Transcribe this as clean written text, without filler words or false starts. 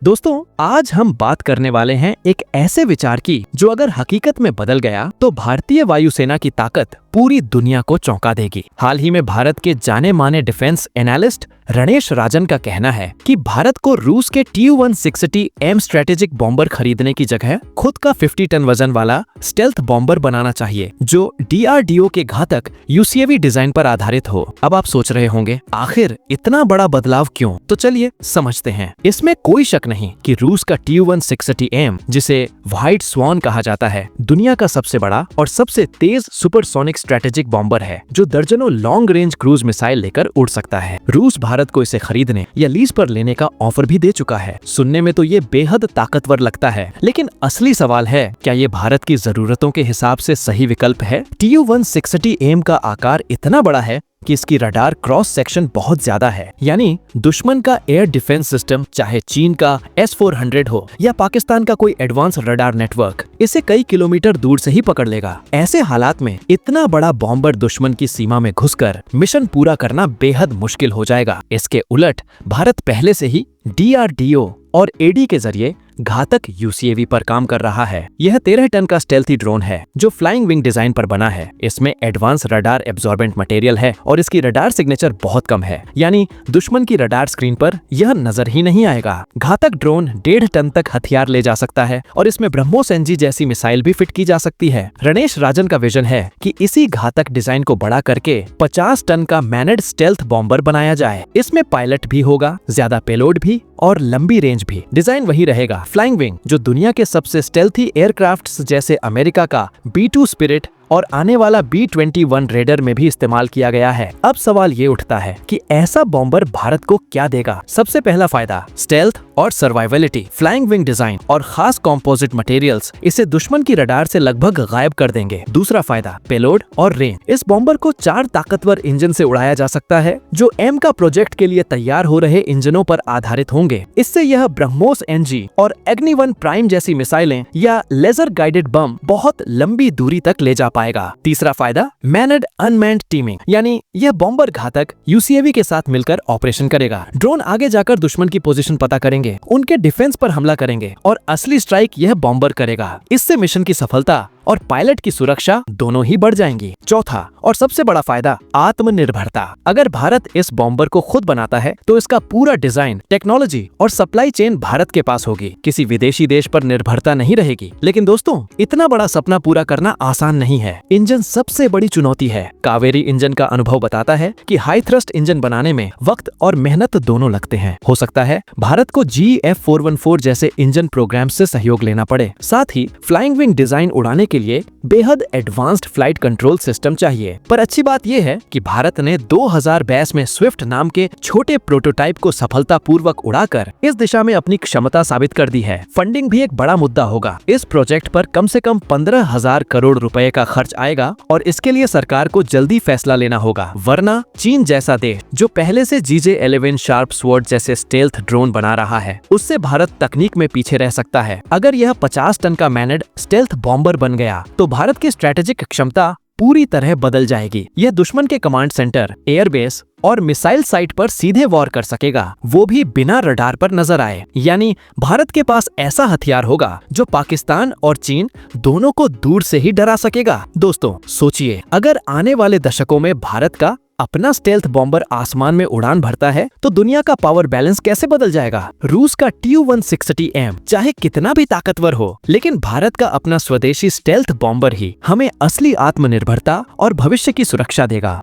दोस्तों, आज हम बात करने वाले हैं एक ऐसे विचार की जो अगर हकीकत में बदल गया तो भारतीय वायुसेना की ताकत पूरी दुनिया को चौंका देगी। हाल ही में भारत के जाने माने डिफेंस एनालिस्ट रणेश राजन का कहना है कि भारत को रूस के Tu-160M स्ट्रेटेजिक बॉम्बर खरीदने की जगह खुद का 50 टन वजन वाला स्टेल्थ बॉम्बर बनाना चाहिए जो DRDO के घातक UCAV डिजाइन पर आधारित हो। अब आप सोच रहे होंगे आखिर इतना बड़ा बदलाव क्यों? तो चलिए समझते हैं। इसमें कोई शक नहीं कि रूस का Tu-160M, जिसे व्हाइट स्वान कहा जाता है, दुनिया का सबसे बड़ा और सबसे तेज सुपरसोनिक स्ट्रेटेजिक बॉम्बर है जो दर्जनों लॉन्ग रेंज क्रूज मिसाइल लेकर उड़ सकता है। रूस भारत को इसे खरीदने या लीज पर लेने का ऑफर भी दे चुका है। सुनने में तो ये बेहद ताकतवर लगता है, लेकिन असली सवाल है क्या ये भारत की जरूरतों के हिसाब से सही विकल्प है? Tu-160M का आकार इतना बड़ा है कि इसकी रडार क्रॉस सेक्शन बहुत ज्यादा है, यानी दुश्मन का एयर डिफेंस सिस्टम, चाहे चीन का S-400 हो या पाकिस्तान का कोई एडवांस रडार नेटवर्क, इसे कई किलोमीटर दूर से ही पकड़ लेगा। ऐसे हालात में इतना बड़ा बॉम्बर दुश्मन की सीमा में घुसकर मिशन पूरा करना बेहद मुश्किल हो जाएगा। इसके उलट भारत पहले से ही DRDO और AD के जरिए घातक UCAV पर काम कर रहा है। यह 13 टन का स्टेल्थी ड्रोन है जो फ्लाइंग विंग डिजाइन पर बना है। इसमें एडवांस रडार एब्जॉर्बेंट मटेरियल है और इसकी रडार सिग्नेचर बहुत कम है, यानी दुश्मन की रडार स्क्रीन पर यह नजर ही नहीं आएगा। घातक ड्रोन 1.5 टन तक हथियार ले जा सकता है और इसमें ब्रह्मोस NG जैसी मिसाइल भी फिट की जा सकती है। रणेश राजन का विजन है कि इसी घातक डिजाइन को बड़ा करके 50 टन का मैनेड स्टेल्थ बॉम्बर बनाया जाए। इसमें पायलट भी होगा, ज्यादा पेलोड भी और लंबी रेंज भी। डिजाइन वही रहेगा, फ्लाइंग विंग, जो दुनिया के सबसे स्टेल्थी एयरक्राफ्ट्स जैसे अमेरिका का B-2 स्पिरिट और आने वाला B-21 रेडर में भी इस्तेमाल किया गया है। अब सवाल ये उठता है कि ऐसा बॉम्बर भारत को क्या देगा? सबसे पहला फायदा स्टेल्थ और सर्वाइवलिटी। फ्लाइंग विंग डिजाइन और खास कॉम्पोजिट मटेरियल्स इसे दुश्मन की रडार से लगभग गायब कर देंगे। दूसरा फायदा पेलोड और रेंज। इस बॉम्बर को 4 ताकतवर इंजन से उड़ाया जा सकता है जो M का प्रोजेक्ट के लिए तैयार हो रहे इंजनों पर आधारित होंगे। इससे यह ब्रह्मोस NG और अग्नि-1 प्राइम जैसी मिसाइलें या लेजर गाइडेड बम बहुत लंबी दूरी तक ले जा पाएगा। तीसरा फायदा मैनेड अनमैन्ड टीमिंग, यानी यह बॉम्बर घातक UCAV के साथ मिलकर ऑपरेशन करेगा। ड्रोन आगे जाकर दुश्मन की पोजीशन पता करेंगे, उनके डिफेंस पर हमला करेंगे और असली स्ट्राइक यह बॉम्बर करेगा। इससे मिशन की सफलता और पायलट की सुरक्षा दोनों ही बढ़ जाएंगी। चौथा और सबसे बड़ा फायदा आत्मनिर्भरता। अगर भारत इस बॉम्बर को खुद बनाता है तो इसका पूरा डिजाइन, टेक्नोलॉजी और सप्लाई चेन भारत के पास होगी। किसी विदेशी देश पर निर्भरता नहीं रहेगी। लेकिन दोस्तों, इतना बड़ा सपना पूरा करना आसान नहीं है। इंजन सबसे बड़ी चुनौती है। कावेरी इंजन का अनुभव बताता है कि हाई थ्रस्ट इंजन बनाने में वक्त और मेहनत दोनों लगते हैं। हो सकता है भारत को GF414 जैसे इंजन प्रोग्राम से सहयोग लेना पड़े। साथ ही फ्लाइंग विंग डिजाइन उड़ाने के लिए बेहद एडवांस्ड फ्लाइट कंट्रोल सिस्टम चाहिए। पर अच्छी बात यह है कि भारत ने 2022 में स्विफ्ट नाम के छोटे प्रोटोटाइप को सफलतापूर्वक उड़ाकर इस दिशा में अपनी क्षमता साबित कर दी है। फंडिंग भी एक बड़ा मुद्दा होगा। इस प्रोजेक्ट पर कम से कम 15,000 करोड़ रुपए का खर्च आएगा और इसके लिए सरकार को जल्दी फैसला लेना होगा, वरना चीन जैसा देश जो पहले से GJ-11 शार्प स्वॉर्ड जैसे स्टेल्थ ड्रोन बना रहा है, उससे भारत तकनीक में पीछे रह सकता है। अगर यह 50 टन का मैनेड स्टेल्थ बॉम्बर बन गया तो भारत की स्ट्रेटेजिक क्षमता पूरी तरह बदल जाएगी। यह दुश्मन के कमांड सेंटर, एयरबेस और मिसाइल साइट पर सीधे वॉर कर सकेगा, वो भी बिना रडार पर नजर आए। यानी भारत के पास ऐसा हथियार होगा जो पाकिस्तान और चीन दोनों को दूर से ही डरा सकेगा। दोस्तों सोचिए, अगर आने वाले दशकों में भारत का अपना स्टेल्थ बॉम्बर आसमान में उड़ान भरता है तो दुनिया का पावर बैलेंस कैसे बदल जाएगा? रूस का Tu-160M चाहे कितना भी ताकतवर हो, लेकिन भारत का अपना स्वदेशी स्टेल्थ बॉम्बर ही हमें असली आत्मनिर्भरता और भविष्य की सुरक्षा देगा।